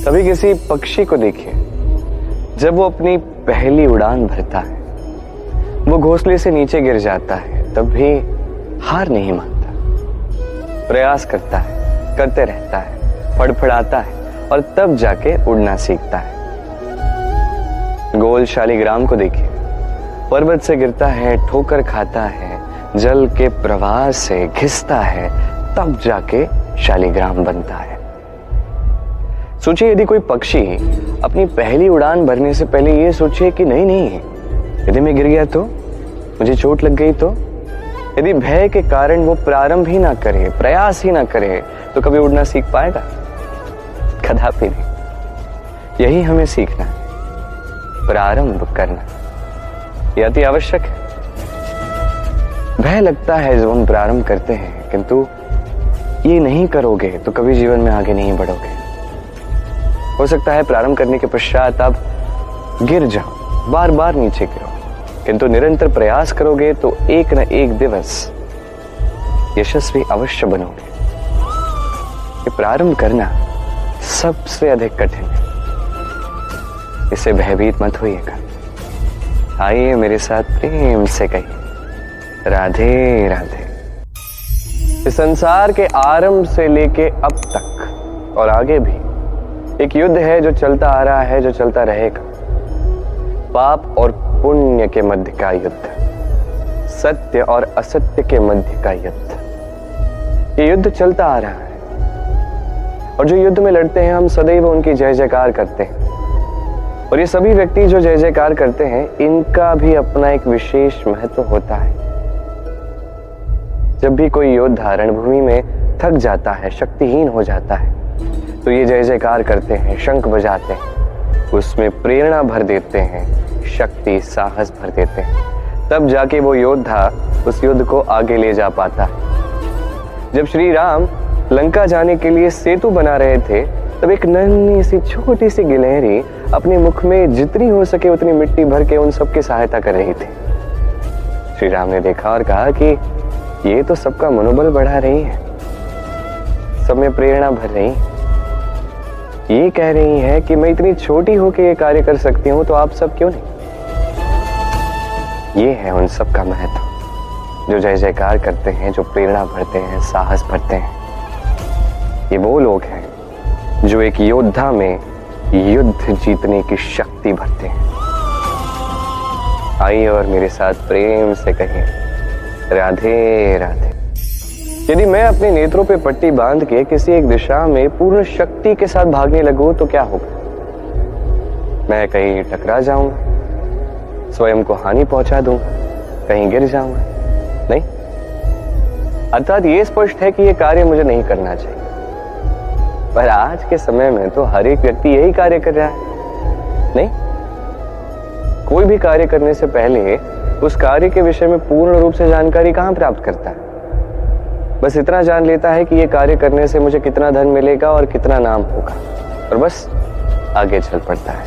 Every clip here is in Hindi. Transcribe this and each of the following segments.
कभी किसी पक्षी को देखिए, जब वो अपनी पहली उड़ान भरता है, वो घोंसले से नीचे गिर जाता है, तब भी हार नहीं मानता, प्रयास करता है, करते रहता है, फड़फड़ाता है और तब जाके उड़ना सीखता है। गोल शालिग्राम को देखिए, पर्वत से गिरता है, ठोकर खाता है, जल के प्रवाह से घिसता है, तब जाके शालिग्राम बनता है। सोचिए, यदि कोई पक्षी अपनी पहली उड़ान भरने से पहले ये सोचे कि नहीं, यदि मैं गिर गया तो, मुझे चोट लग गई तो, यदि भय के कारण वो प्रारंभ ही ना करे, प्रयास ही ना करे, तो कभी उड़ना सीख पाएगा? कदापि नहीं। यही हमें सीखना है, प्रारंभ करना, यह अति आवश्यक है। भय लगता है जब हम प्रारंभ करते हैं, किंतु ये नहीं करोगे तो कभी जीवन में आगे नहीं बढ़ोगे। हो सकता है प्रारंभ करने के पश्चात आप गिर जाओ, बार बार नीचे गिरो, किंतु निरंतर प्रयास करोगे तो एक न एक दिवस यशस्वी अवश्य बनोगे। ये प्रारंभ करना सबसे अधिक कठिन है, इससे भयभीत मत होइएगा। आइए मेरे साथ प्रेम से कहिए, राधे राधे। इस संसार के आरंभ से लेके अब तक और आगे भी एक युद्ध है जो चलता आ रहा है, जो चलता रहेगा। पाप और पुण्य के मध्य का युद्ध, सत्य और असत्य के मध्य का युद्ध। ये युद्ध चलता आ रहा है और जो युद्ध में लड़ते हैं, हम सदैव उनकी जय जयकार करते हैं। और ये सभी व्यक्ति जो जय जयकार करते हैं, इनका भी अपना एक विशेष महत्व होता है। जब भी कोई योद्धा रणभूमि में थक जाता है, शक्तिहीन हो जाता है, तो ये जय जयकार करते हैं, शंख बजाते हैं, उसमें प्रेरणा भर देते हैं, शक्ति साहस भर देते हैं। तब जाके वो योद्धा उस युद्ध को आगे ले जा पाता है। जब श्री राम लंका जाने के लिए सेतु बना रहे थे, तब एक नन्ही सी छोटी सी गिलहरी अपने मुख में जितनी हो सके उतनी मिट्टी भर के उन सबकी सहायता कर रही थी। श्री राम ने देखा और कहा कि ये तो सबका मनोबल बढ़ा रही है, सब में प्रेरणा भर रही है। ये कह रही है कि मैं इतनी छोटी होके ये कार्य कर सकती हूं, तो आप सब क्यों नहीं? ये है उन सब का महत्व, जो जय जयकार करते हैं, जो प्रेरणा भरते हैं, साहस भरते हैं। ये वो लोग हैं जो एक योद्धा में युद्ध जीतने की शक्ति भरते हैं। आइए और मेरे साथ प्रेम से कहिए, राधे राधे। यदि मैं अपने नेत्रों पे पट्टी बांध के किसी एक दिशा में पूर्ण शक्ति के साथ भागने लगूं, तो क्या होगा? मैं कहीं टकरा जाऊंगा, स्वयं को हानि पहुंचा दूंगा, कहीं गिर जाऊंगा? नहीं। अर्थात ये स्पष्ट है कि यह कार्य मुझे नहीं करना चाहिए। पर आज के समय में तो हर एक व्यक्ति यही कार्य कर रहा है। नहीं, कोई भी कार्य करने से पहले उस कार्य के विषय में पूर्ण रूप से जानकारी कहां प्राप्त करता है? बस इतना जान लेता है कि ये कार्य करने से मुझे कितना धन मिलेगा और कितना नाम होगा, और बस आगे चल पड़ता है।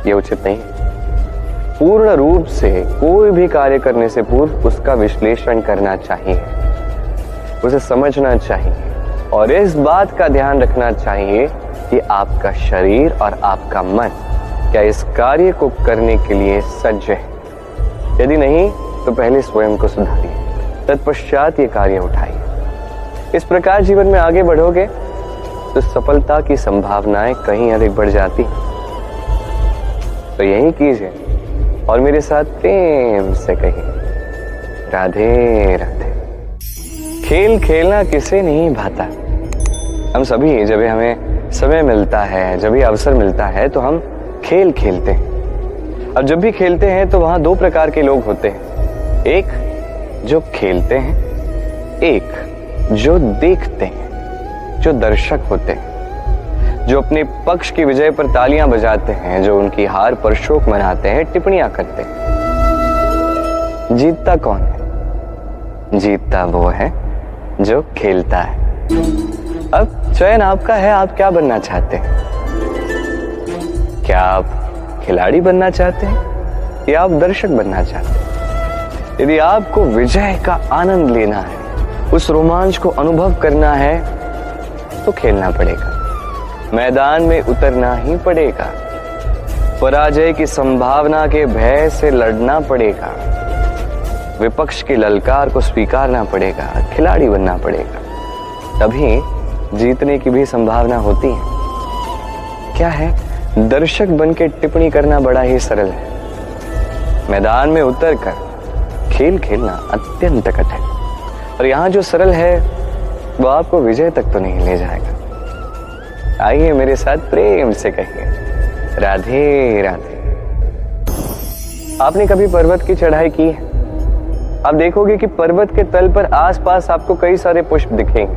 ये उचित नहीं है। पूर्ण रूप से कोई भी कार्य करने से पूर्व उसका विश्लेषण करना चाहिए, उसे समझना चाहिए और इस बात का ध्यान रखना चाहिए कि आपका शरीर और आपका मन क्या इस कार्य को करने के लिए सज्ज है। यदि नहीं, तो पहले स्वयं को सुधारिए, तत्पश्चात ये कार्य उठाइए। इस प्रकार जीवन में आगे बढ़ोगे तो सफलता की संभावनाएं कहीं अधिक बढ़ जाती। तो यही कीजिए और मेरे साथ प्रेम से कहिए, राधे राधे। खेल खेलना किसे नहीं भाता। हम सभी जब हमें समय मिलता है, जब भी अवसर मिलता है, तो हम खेल खेलते हैं। अब जब भी खेलते हैं तो वहां दो प्रकार के लोग होते हैं, एक जो खेलते हैं, एक जो देखते हैं, जो दर्शक होते हैं, जो अपने पक्ष की विजय पर तालियां बजाते हैं, जो उनकी हार पर शोक मनाते हैं, टिप्पणियां करते हैं। जीतता कौन है? जीतता वो है जो खेलता है। अब चयन आपका है, आप क्या बनना चाहते हैं? क्या आप खिलाड़ी बनना चाहते हैं या आप दर्शक बनना चाहते हैं? यदि आपको विजय का आनंद लेना है, उस रोमांच को अनुभव करना है, तो खेलना पड़ेगा। मैदान में उतरना ही पड़ेगा। पराजय की संभावना के भय से लड़ना पड़ेगा। विपक्ष की ललकार को स्वीकारना पड़ेगा। खिलाड़ी बनना पड़ेगा, तभी जीतने की भी संभावना होती है। क्या है, दर्शक बनकर टिप्पणी करना बड़ा ही सरल है, मैदान में उतरकर खेल खेलना अत्यंत कठिन। और यहां जो सरल है वो आपको विजय तक तो नहीं ले जाएगा। आइए मेरे साथ प्रेम से कहिए राधे राधे। आपने कभी पर्वत की चढ़ाई की है? आप देखोगे कि पर्वत के तल पर आसपास आपको कई सारे पुष्प दिखेंगे,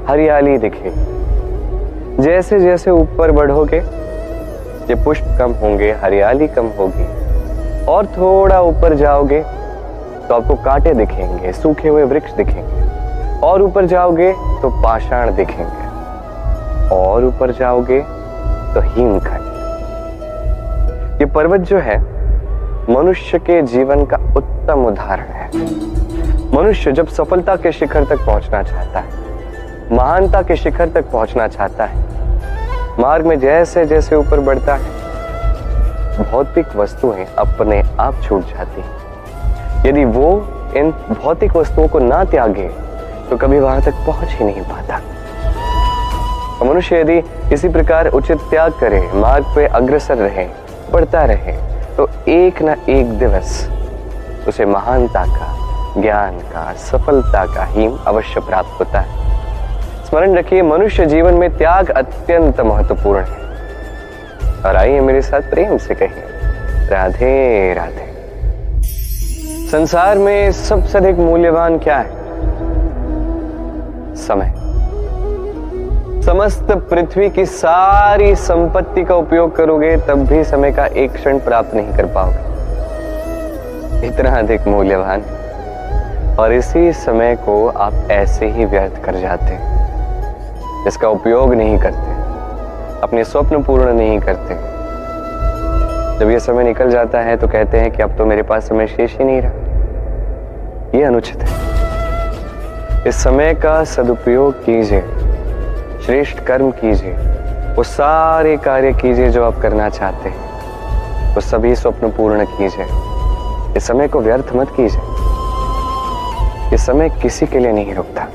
हरियाली दिखेगी। जैसे जैसे ऊपर बढ़ोगे ये पुष्प कम होंगे, हरियाली कम होगी, और थोड़ा ऊपर जाओगे तो आपको कांटे दिखेंगे, सूखे हुए वृक्ष दिखेंगे, और ऊपर जाओगे तो पाषाण दिखेंगे, और ऊपर जाओगे तो हिमखंड। ये पर्वत जो है मनुष्य के जीवन का उत्तम उदाहरण है। मनुष्य जब सफलता के शिखर तक पहुंचना चाहता है, महानता के शिखर तक पहुंचना चाहता है, मार्ग में जैसे जैसे ऊपर बढ़ता है भौतिक वस्तुएं अपने आप छूट जाती हैं। यदि वो इन भौतिक वस्तुओं को ना त्यागे तो कभी वहां तक पहुंच ही नहीं पाता। मनुष्य यदि इसी प्रकार उचित त्याग करे, मार्ग पे अग्रसर रहे, बढ़ता रहे, तो एक ना एक दिवस उसे महानता का, ज्ञान का, सफलता का हिम अवश्य प्राप्त होता है। स्मरण रखिए, मनुष्य जीवन में त्याग अत्यंत महत्वपूर्ण है। और आइए मेरे साथ प्रेम से कहिए राधे राधे। संसार में सबसे अधिक मूल्यवान क्या है? समय। समस्त पृथ्वी की सारी संपत्ति का उपयोग करोगे तब भी समय का एक क्षण प्राप्त नहीं कर पाओगे, इतना अधिक मूल्यवान। और इसी समय को आप ऐसे ही व्यर्थ कर जाते हैं, इसका उपयोग नहीं करते, अपने स्वप्न पूर्ण नहीं करते। जब ये समय निकल जाता है तो कहते हैं कि अब तो मेरे पास समय शेष ही नहीं रहा। ये अनुचित है। इस समय का सदुपयोग कीजिए, श्रेष्ठ कर्म कीजिए, वो सारे कार्य कीजिए जो आप करना चाहते हैं, वो सभी स्वप्न पूर्ण कीजिए। इस समय को व्यर्थ मत कीजिए। इस समय किसी के लिए नहीं रुकता,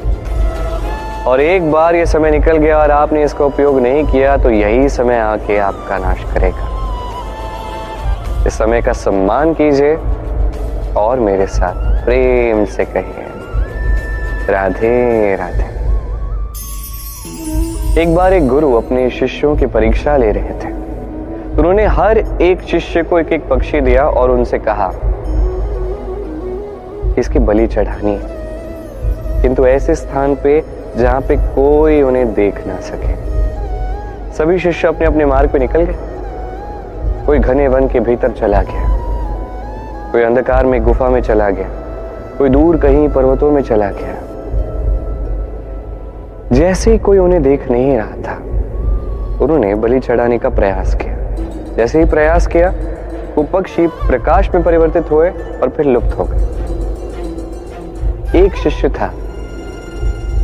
और एक बार ये समय निकल गया और आपने इसका उपयोग नहीं किया तो यही समय आके आपका नाश करेगा। इस समय का सम्मान कीजिए और मेरे साथ प्रेम से कहिए राधे राधे। एक बार एक गुरु अपने शिष्यों की परीक्षा ले रहे थे। उन्होंने हर एक शिष्य को एक एक पक्षी दिया और उनसे कहा इसकी बलि चढ़ानी है, किंतु ऐसे स्थान पे जहां पे कोई उन्हें देख ना सके। सभी शिष्य अपने अपने मार्ग पे निकल गए। कोई घने वन के भीतर चला गया, कोई अंधकार में गुफा में चला गया, कोई दूर कहीं पर्वतों में चला गया। जैसे ही कोई उन्हें देख नहीं रहा था, उन्होंने बलि चढ़ाने का प्रयास किया। जैसे ही प्रयास किया, वो पक्षी प्रकाश में परिवर्तित हुए और फिर लुप्त हो गए। एक शिष्य था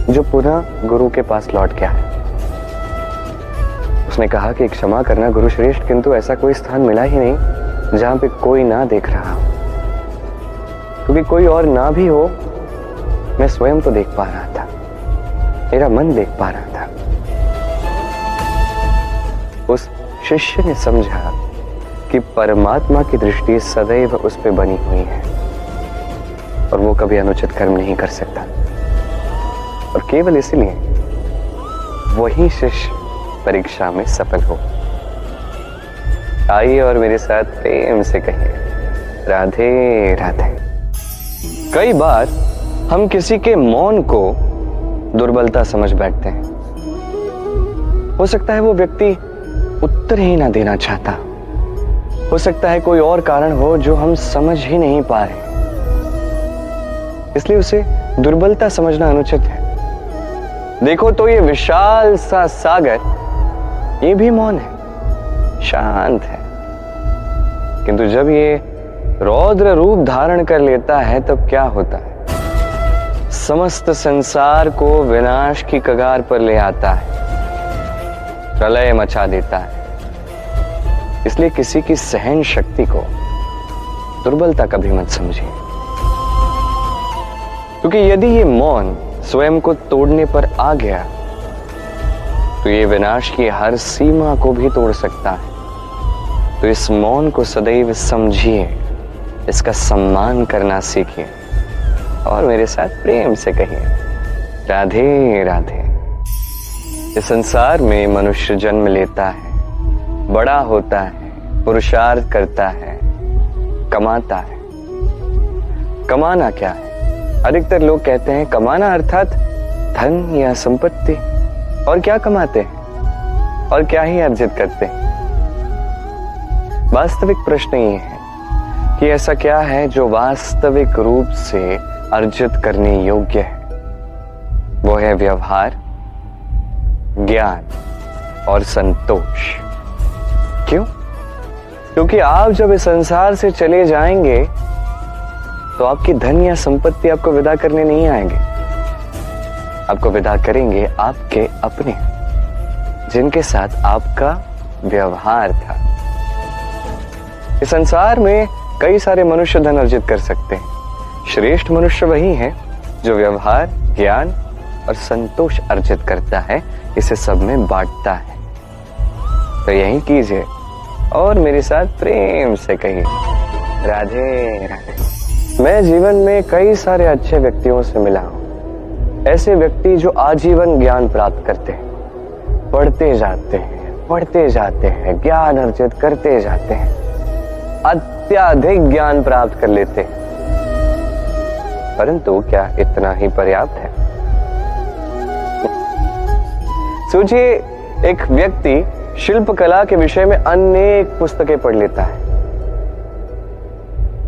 जो पुनः गुरु के पास लौट गया। उसने कहा कि क्षमा करना गुरु श्रेष्ठ, किंतु ऐसा कोई स्थान मिला ही नहीं जहां पे कोई ना देख रहा हो। क्योंकि कोई और ना भी हो, मैं स्वयं तो देख पा रहा था, मेरा मन देख पा रहा था। उस शिष्य ने समझा कि परमात्मा की दृष्टि सदैव उस पे बनी हुई है और वो कभी अनुचित कर्म नहीं कर सकता। और केवल इसलिए वही शिष्य परीक्षा में सफल हो। आइए और मेरे साथ प्रेम से कहिए राधे राधे। कई बार हम किसी के मौन को दुर्बलता समझ बैठते हैं। हो सकता है वो व्यक्ति उत्तर ही ना देना चाहता, हो सकता है कोई और कारण हो जो हम समझ ही नहीं पा रहे, इसलिए उसे दुर्बलता समझना अनुचित है। देखो तो ये विशाल सा सागर, ये भी मौन है, शांत है, किंतु जब ये रौद्र रूप धारण कर लेता है तब क्या होता है? समस्त संसार को विनाश की कगार पर ले आता है। प्रलय मचा देता है। इसलिए किसी की सहन शक्ति को दुर्बलता कभी मत समझिए, क्योंकि यदि ये मौन स्वयं को तोड़ने पर आ गया तो ये विनाश की हर सीमा को भी तोड़ सकता है। तो इस मौन को सदैव समझिए, इसका सम्मान करना सीखिए और मेरे साथ प्रेम से कहिए राधे राधे। इस संसार में मनुष्य जन्म लेता है, बड़ा होता है, पुरुषार्थ करता है, कमाता है। कमाना क्या है? अधिकतर लोग कहते हैं कमाना अर्थात धन या संपत्ति। और क्या कमाते हैं और क्या ही अर्जित करते हैं? वास्तविक प्रश्न ये है कि ऐसा क्या है जो वास्तविक रूप से अर्जित करने योग्य है? वो है व्यवहार, ज्ञान और संतोष। क्यों? क्योंकि आप जब इस संसार से चले जाएंगे तो आपकी धन या संपत्ति आपको विदा करने नहीं आएंगे। आपको विदा करेंगे आपके अपने, जिनके साथ आपका व्यवहार था। इस संसार में कई सारे मनुष्य धन अर्जित कर सकते हैं। श्रेष्ठ मनुष्य वही है जो व्यवहार, ज्ञान और संतोष अर्जित करता है, इसे सब में बांटता है। तो यही कीजिए और मेरे साथ प्रेम से कहिए राधे राधे। मैं जीवन में कई सारे अच्छे व्यक्तियों से मिला हूं, ऐसे व्यक्ति जो आजीवन ज्ञान प्राप्त करते हैं, पढ़ते जाते हैं, ज्ञान अर्जित करते जाते हैं, अत्यधिक ज्ञान प्राप्त कर लेते हैं। परंतु क्या इतना ही पर्याप्त है? सोचिए, एक व्यक्ति शिल्पकला के विषय में अनेक पुस्तकें पढ़ लेता है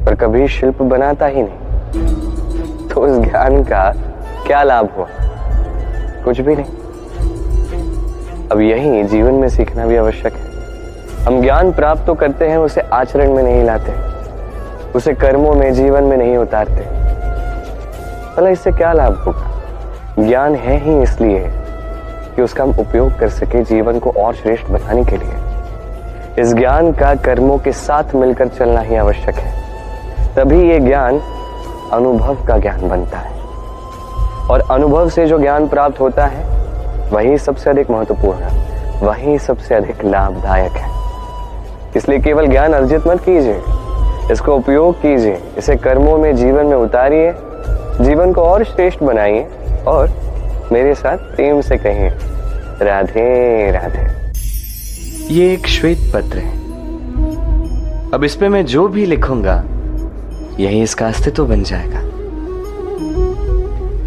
पर कभी शिल्प बनाता ही नहीं, तो उस ज्ञान का क्या लाभ हुआ? कुछ भी नहीं। अब यही जीवन में सीखना भी आवश्यक है। हम ज्ञान प्राप्त तो करते हैं, उसे आचरण में नहीं लाते, उसे कर्मों में, जीवन में नहीं उतारते। भला इससे क्या लाभ होगा? ज्ञान है ही इसलिए कि उसका हम उपयोग कर सके जीवन को और श्रेष्ठ बनाने के लिए। इस ज्ञान का कर्मों के साथ मिलकर चलना ही आवश्यक है, तभी ये ज्ञान अनुभव का ज्ञान बनता है। और अनुभव से जो ज्ञान प्राप्त होता है वही सबसे अधिक महत्वपूर्ण है, वही सबसे अधिक लाभदायक है। इसलिए केवल ज्ञान अर्जित मत कीजिए, इसको उपयोग कीजिए, इसे कर्मों में, जीवन में उतारिए, जीवन को और श्रेष्ठ बनाइए और मेरे साथ प्रेम से कहिए राधे राधे। ये एक श्वेत पत्र है। अब इस पे मैं जो भी लिखूंगा यही इसका अस्तित्व बन जाएगा।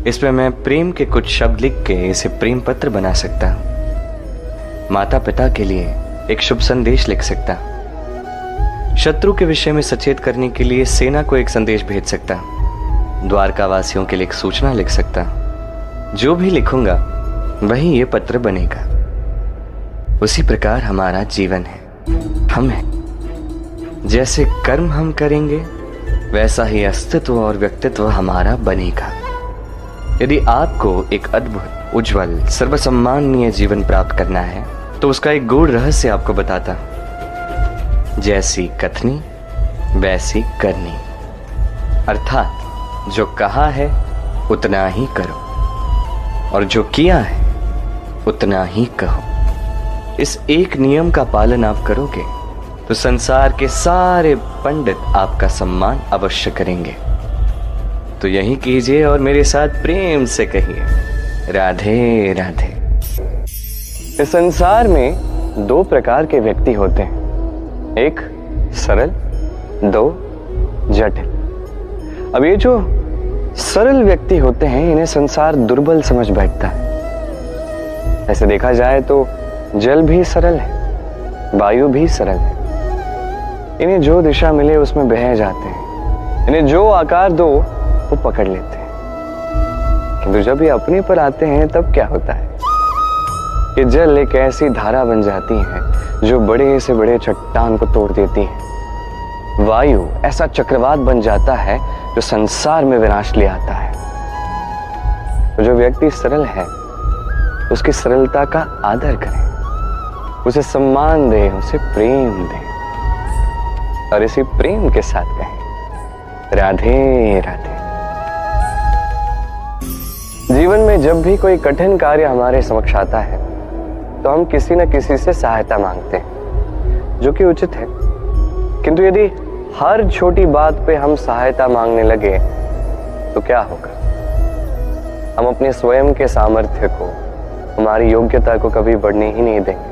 इस पे मैं प्रेम के कुछ शब्द लिख के इसे प्रेम पत्र बना सकता हूं। माता पिता के लिए एक शुभ संदेश लिख सकता हूं। शत्रु के विषय में सचेत करने के लिए सेना को एक संदेश भेज सकता हूं। द्वारका वासियों के लिए एक सूचना लिख सकता हूं। जो भी लिखूंगा वही ये पत्र बनेगा। उसी प्रकार हमारा जीवन है, हम हैं। जैसे कर्म हम करेंगे वैसा ही अस्तित्व और व्यक्तित्व हमारा बनेगा। यदि आपको एक अद्भुत, उज्जवल, सर्वसम्माननीय जीवन प्राप्त करना है तो उसका एक गूढ़ रहस्य आपको बताता हूं। जैसी कथनी वैसी करनी, अर्थात जो कहा है उतना ही करो और जो किया है उतना ही कहो। इस एक नियम का पालन आप करोगे तो संसार के सारे पंडित आपका सम्मान अवश्य करेंगे। तो यही कीजिए और मेरे साथ प्रेम से कहिए राधे राधे। इस संसार में दो प्रकार के व्यक्ति होते हैं, एक सरल, दो जटिल। अब ये जो सरल व्यक्ति होते हैं इन्हें संसार दुर्बल समझ बैठता है। ऐसे देखा जाए तो जल भी सरल है, वायु भी सरल है। इन्हें जो दिशा मिले उसमें बह जाते हैं, इन्हें जो आकार दो वो पकड़ लेते हैं। किंतु जब ये अपने पर आते हैं तब क्या होता है? ये जल एक ऐसी धारा बन जाती है जो बड़े से बड़े चट्टान को तोड़ देती है। वायु ऐसा चक्रवात बन जाता है जो संसार में विनाश ले आता है। तो जो व्यक्ति सरल है उसकी सरलता का आदर करें, उसे सम्मान दें, उसे प्रेम दें और इसी प्रेम के साथ कहें राधे राधे। जीवन में जब भी कोई कठिन कार्य हमारे समक्ष आता है तो हम किसी न किसी से सहायता मांगते हैं, जो कि उचित है। किंतु यदि हर छोटी बात पे हम सहायता मांगने लगे तो क्या होगा? हम अपने स्वयं के सामर्थ्य को, हमारी योग्यता को कभी बढ़ने ही नहीं देंगे,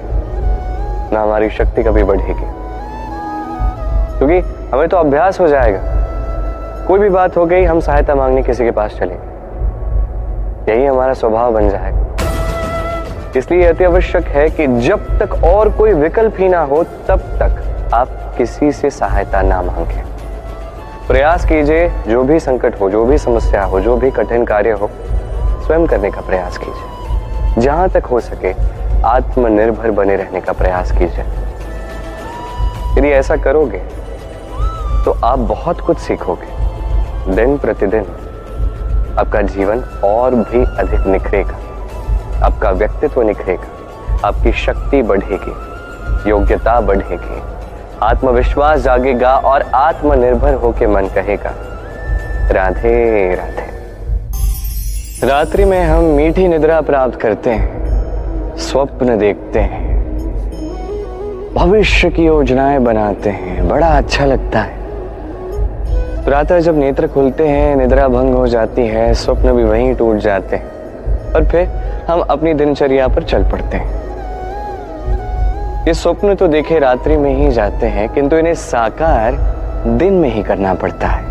ना हमारी शक्ति कभी बढ़ेगी, क्योंकि हमें तो अभ्यास हो जाएगा। कोई भी बात हो गई, हम सहायता मांगने किसी के पास चलेंगे, यही हमारा स्वभाव बन जाएगा। इसलिए अति आवश्यक है कि जब तक और कोई विकल्प ही ना हो तब तक आप किसी से सहायता ना मांगें। प्रयास कीजिए, जो भी संकट हो, जो भी समस्या हो, जो भी कठिन कार्य हो, स्वयं करने का प्रयास कीजिए। जहां तक हो सके आत्मनिर्भर बने रहने का प्रयास कीजिए। यदि ऐसा करोगे तो आप बहुत कुछ सीखोगे। दिन प्रतिदिन आपका जीवन और भी अधिक निखरेगा, आपका व्यक्तित्व निखरेगा, आपकी शक्ति बढ़ेगी, योग्यता बढ़ेगी, आत्मविश्वास जागेगा और आत्मनिर्भर होकर मन कहेगा राधे राधे। रात्रि में हम मीठी निद्रा प्राप्त करते हैं, स्वप्न देखते हैं, भविष्य की योजनाएं बनाते हैं, बड़ा अच्छा लगता है। प्रातः जब नेत्र खुलते हैं, निद्रा भंग हो जाती है, स्वप्न भी वहीं टूट जाते हैं और फिर हम अपनी दिनचर्या पर चल पड़ते हैं। ये स्वप्न तो देखे रात्रि में ही जाते हैं, किंतु इन्हें साकार दिन में ही करना पड़ता है।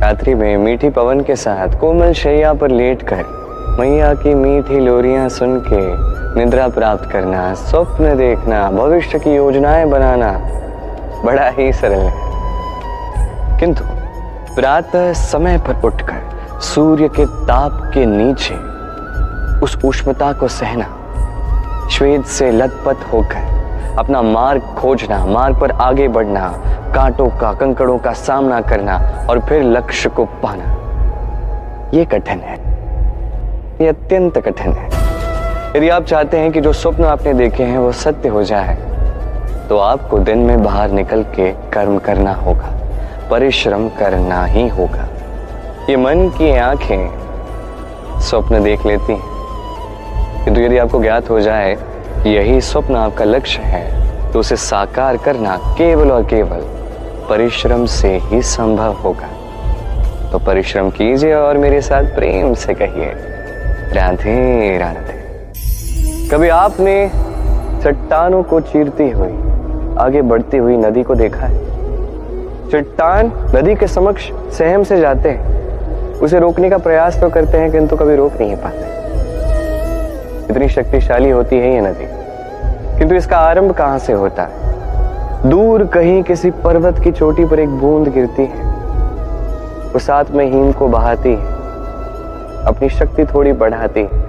रात्रि में मीठी पवन के साथ कोमल शैया पर लेटकर मैया की मीठी लोरियां सुन के निद्रा प्राप्त करना, स्वप्न देखना, भविष्य की योजनाएं बनाना बड़ा ही सरल है। किंतु प्रातः समय पर उठकर सूर्य के ताप के नीचे उस उष्णता को सहना, श्वेत से लथपथ होकर अपना मार्ग खोजना, मार्ग पर आगे बढ़ना, कांटों का, कंकड़ों का सामना करना और फिर लक्ष्य को पाना, ये कठिन है, ये अत्यंत कठिन है। यदि आप चाहते हैं कि जो स्वप्न आपने देखे हैं वो सत्य हो जाए तो आपको दिन में बाहर निकल के कर्म करना होगा, परिश्रम करना ही होगा। ये मन की आंखें स्वप्न देख लेती हैं, किंतु यदि आपको ज्ञात हो जाए यही स्वप्न आपका लक्ष्य है तो उसे साकार करना केवल और केवल परिश्रम से ही संभव होगा। तो परिश्रम कीजिए और मेरे साथ प्रेम से कहिए राधे राधे। कभी आपने चट्टानों को चीरती हुई, आगे बढ़ती हुई नदी को देखा है? चट्टान नदी के समक्ष सहम से जाते हैं, उसे रोकने का प्रयास तो करते हैं किंतु कभी रोक नहीं पाते। इतनी शक्तिशाली होती है ये नदी, किंतु इसका आरंभ कहां से होता है? दूर कहीं किसी पर्वत की चोटी पर एक बूंद गिरती है, वो साथ में हिम को बहाती है, अपनी शक्ति थोड़ी बढ़ाती है,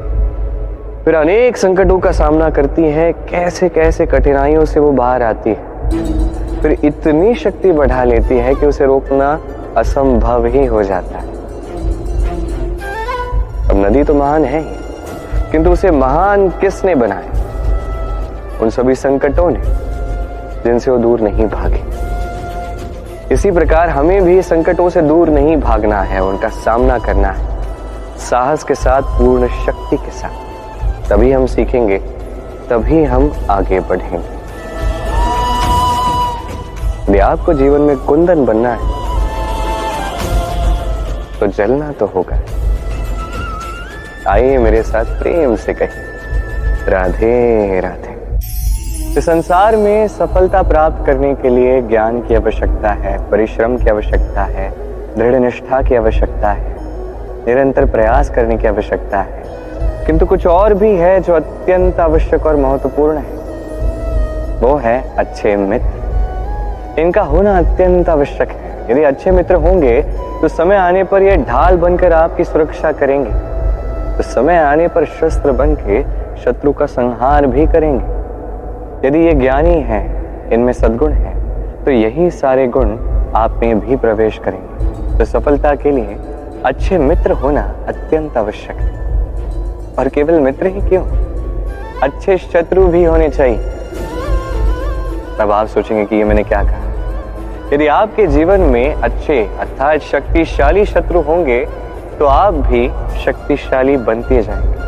फिर अनेक संकटों का सामना करती है, कैसे कैसे कठिनाइयों से वो बाहर आती है, फिर इतनी शक्ति बढ़ा लेती है कि उसे रोकना असंभव ही हो जाता है। अब नदी तो महान है ही, किंतु उसे महान किसने बनाया? उन सभी संकटों ने जिनसे वो दूर नहीं भागे। इसी प्रकार हमें भी संकटों से दूर नहीं भागना है, उनका सामना करना है साहस के साथ, पूर्ण शक्ति के साथ। तभी हम सीखेंगे, तभी हम आगे बढ़ेंगे। यदि आपको जीवन में कुंदन बनना है तो जलना तो होगा। आइए मेरे साथ प्रेम से कहिए राधे राधे। इस संसार में सफलता प्राप्त करने के लिए ज्ञान की आवश्यकता है, परिश्रम की आवश्यकता है, दृढ़ निष्ठा की आवश्यकता है, निरंतर प्रयास करने की आवश्यकता है, किंतु कुछ और भी है जो अत्यंत आवश्यक और महत्वपूर्ण है। वो है अच्छे मित्र। इनका होना अत्यंत आवश्यक है। यदि अच्छे मित्र होंगे तो समय आने पर ये ढाल बनकर आपकी सुरक्षा करेंगे, तो समय आने पर शस्त्र बन के शत्रु का संहार भी करेंगे। यदि ये ज्ञानी हैं, इनमें सद्गुण है, तो यही सारे गुण आप में भी प्रवेश करेंगे। तो सफलता के लिए अच्छे मित्र होना अत्यंत आवश्यक है। और केवल मित्र ही क्यों, अच्छे शत्रु भी होने चाहिए। तब आप सोचेंगे कि ये मैंने क्या कहा। यदि आपके जीवन में अच्छे अर्थात शक्तिशाली शत्रु होंगे तो आप भी शक्तिशाली बनते जाएंगे।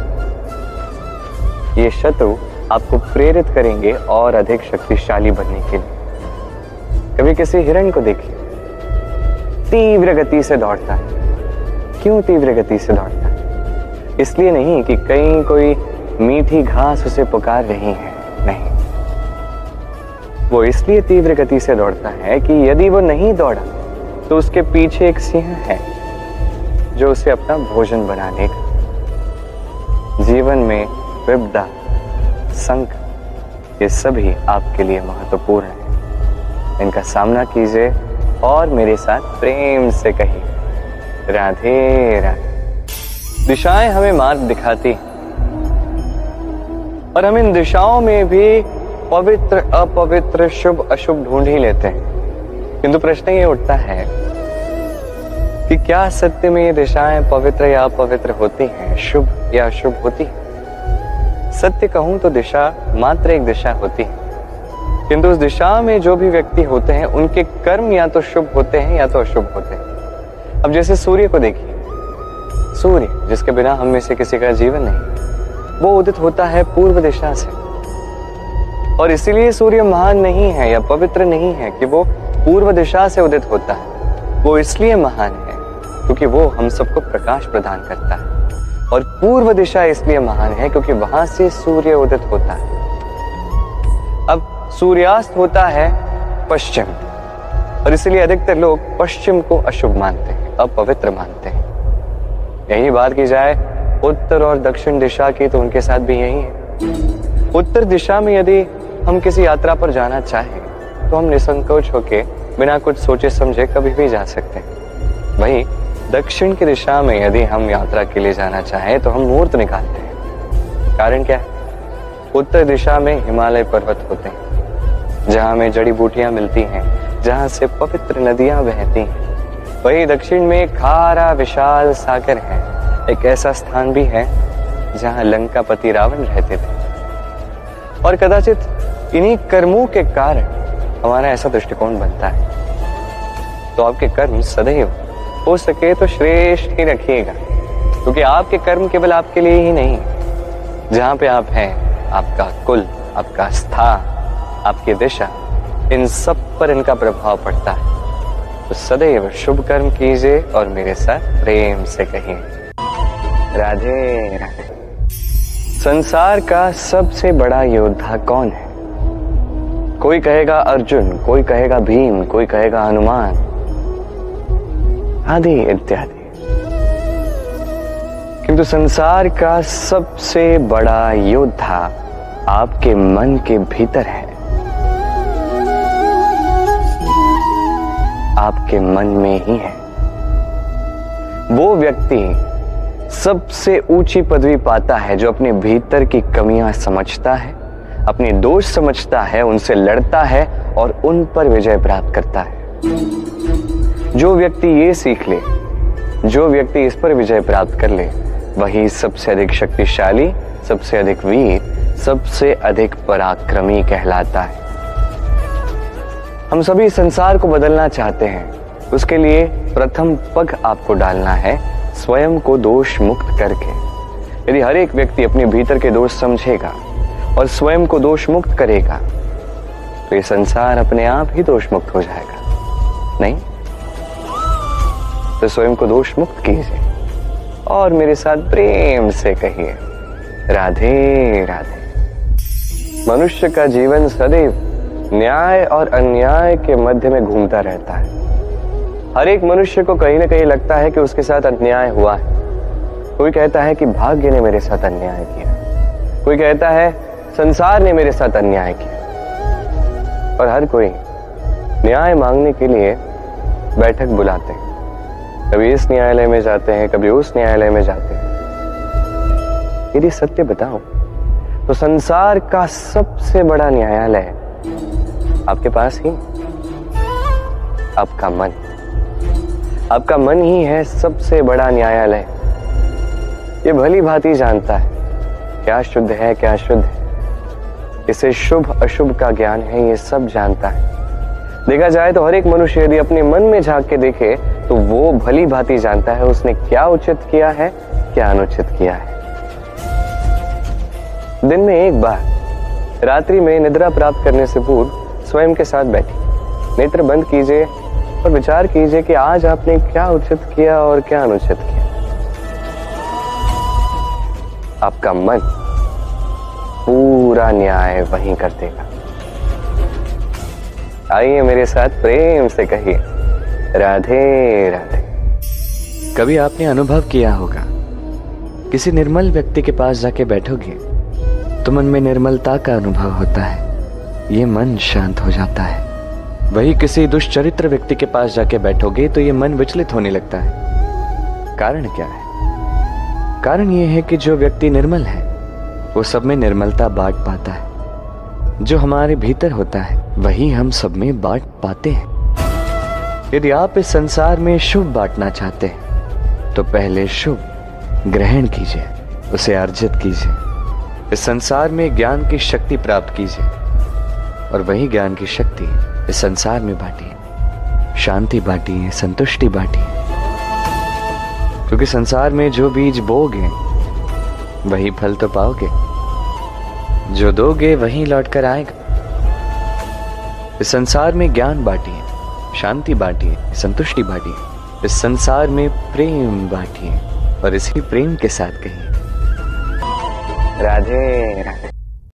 ये शत्रु आपको प्रेरित करेंगे और अधिक शक्तिशाली बनने के लिए। कभी किसी हिरण को देखिए, तीव्र गति से दौड़ता है। क्यों तीव्र गति से दौड़ता है? इसलिए नहीं कि कहीं कोई मीठी घास उसे पुकार रही है, नहीं। वो इसलिए तीव्र गति से दौड़ता है कि यदि वो नहीं दौड़ा तो उसके पीछे एक सिंह है जो उसे अपना भोजन बना लेगा। जीवन में विपदा, संकट, ये सभी आपके लिए महत्वपूर्ण है। इनका सामना कीजिए और मेरे साथ प्रेम से कहिए, राधे राधे। दिशाएं हमें मार्ग दिखाती और हम इन दिशाओं में भी पवित्र अपवित्र शुभ अशुभ ढूंढ ही लेते हैं। किंतु प्रश्न ये उठता है कि क्या सत्य में ये दिशाएं पवित्र या अपवित्र होती हैं, शुभ या अशुभ होती हैं? सत्य कहूं तो दिशा मात्र एक दिशा होती है, किंतु उस दिशा में जो भी व्यक्ति होते हैं उनके कर्म या तो शुभ होते हैं या तो अशुभ होते हैं। अब जैसे सूर्य को देखिए, सूर्य जिसके बिना हम में से किसी का जीवन नहीं, वो उदित होता है पूर्व दिशा से। और इसीलिए सूर्य महान नहीं है या पवित्र नहीं है कि वो पूर्व दिशा से उदित होता है। वो इसलिए महान है क्योंकि वो हम सबको प्रकाश प्रदान करता है। और पूर्व दिशा इसलिए महान है क्योंकि वहां से सूर्य उदित होता है। अब सूर्यास्त होता है पश्चिम, और इसलिए अधिकतर लोग पश्चिम को अशुभ मानते हैं, अपवित्र मानते हैं। यही बात की जाए उत्तर और दक्षिण दिशा की तो उनके साथ भी यही है। उत्तर दिशा में यदि हम किसी यात्रा पर जाना चाहें तो हम निसंकोच होके बिना कुछ सोचे समझे कभी भी जा सकते हैं। वहीं दक्षिण की दिशा में यदि हम यात्रा के लिए जाना चाहें तो हम मुहूर्त निकालते हैं। कारण क्या है? उत्तर दिशा में हिमालय पर्वत होते हैं जहां में जड़ी बूटियां मिलती हैं, जहां से पवित्र नदियां बहती हैं। वहीं दक्षिण में खारा विशाल सागर है, एक ऐसा स्थान भी है जहां लंकापति रावण रहते थे। और कदाचित इन्हीं कर्मों के कारण हमारा ऐसा दृष्टिकोण बनता है। तो आपके कर्म सदैव हो सके तो श्रेष्ठ ही रखिएगा, क्योंकि आपके कर्म केवल आपके लिए ही नहीं, जहां पे आप हैं, आपका कुल, आपका स्थान, आपकी दिशा, इन सब पर इनका प्रभाव पड़ता है। तो सदैव शुभ कर्म कीजिए और मेरे साथ प्रेम से कहिए, राधे राधे। संसार का सबसे बड़ा योद्धा कौन है? कोई कहेगा अर्जुन, कोई कहेगा भीम, कोई कहेगा हनुमान आदि इत्यादि। किंतु संसार का सबसे बड़ा योद्धा आपके मन के भीतर है, आपके मन में ही है। वो व्यक्ति सबसे ऊंची पदवी पाता है जो अपने भीतर की कमियां समझता है, अपने दोष समझता है, उनसे लड़ता है और उन पर विजय प्राप्त करता है। जो व्यक्ति ये सीख ले, जो व्यक्ति इस पर विजय प्राप्त कर ले, वही सबसे अधिक शक्तिशाली, सबसे अधिक वीर, सबसे अधिक पराक्रमी कहलाता है। हम सभी संसार को बदलना चाहते हैं। उसके लिए प्रथम पग आपको डालना है स्वयं को दोष मुक्त करके। यदि हर एक व्यक्ति अपने भीतर के दोष समझेगा और स्वयं को दोष मुक्त करेगा तो ये संसार अपने आप ही दोष मुक्त हो जाएगा। नहीं तो स्वयं को दोष मुक्त कीजिए और मेरे साथ प्रेम से कहिए, राधे राधे। मनुष्य का जीवन सदैव न्याय और अन्याय के मध्य में घूमता रहता है। हर एक मनुष्य को कहीं ना कहीं लगता है कि उसके साथ अन्याय हुआ है। कोई कहता है कि भाग्य ने मेरे साथ अन्याय किया, कोई कहता है संसार ने मेरे साथ अन्याय किया, और हर कोई न्याय मांगने के लिए बैठक बुलाते हैं। कभी इस न्यायालय में जाते हैं, कभी उस न्यायालय में जाते हैं। यदि सत्य बताओ तो संसार का सबसे बड़ा न्यायालय आपके पास ही, आपका मन। आपका मन ही है सबसे बड़ा न्यायालय। ये भली भांति जानता है क्या शुद्ध है, क्या शुद्ध है, इसे शुभ अशुभ का ज्ञान है, ये सब जानता है। देखा जाए तो हर एक मनुष्य यदि अपने मन में झांक के देखे तो वो भली भांति जानता है उसने क्या उचित किया है, क्या अनुचित किया है। दिन में एक बार रात्रि में निद्रा प्राप्त करने से पूर्व स्वयं के साथ बैठिए, नेत्र बंद कीजिए और विचार कीजिए कि आज आपने क्या उचित किया और क्या अनुचित किया। आपका मन पूरा न्याय वहीं कर देगा। आइए मेरे साथ प्रेम से कहिए, राधे राधे। कभी आपने अनुभव किया होगा, किसी निर्मल व्यक्ति के पास जाके बैठोगे तो मन में निर्मलता का अनुभव होता है, ये मन शांत हो जाता है। वही किसी दुष्चरित्र व्यक्ति के पास जाके बैठोगे तो ये मन विचलित होने लगता है। कारण क्या है? कारण ये है कि जो व्यक्ति निर्मल है वो सब में निर्मलता बांट पाता है। जो हमारे भीतर होता है वही हम सब में बांट पाते हैं। यदि आप इस संसार में शुभ बांटना चाहते हैं तो पहले शुभ ग्रहण कीजिए, उसे अर्जित कीजिए। इस संसार में ज्ञान की शक्ति प्राप्त कीजिए और वही ज्ञान की शक्ति इस संसार में बांटिए, शांति बांटिए, संतुष्टि बांटिए। क्योंकि संसार में जो बीज बोओगे वही फल तो पाओगे, जो दोगे वही लौट कर आएगा। इस संसार में ज्ञान बांटिए, शांति बांटिए, संतुष्टि बांटिए। इस संसार में प्रेम बांटिए और इसी प्रेम के साथ कहिए, राधे राधे।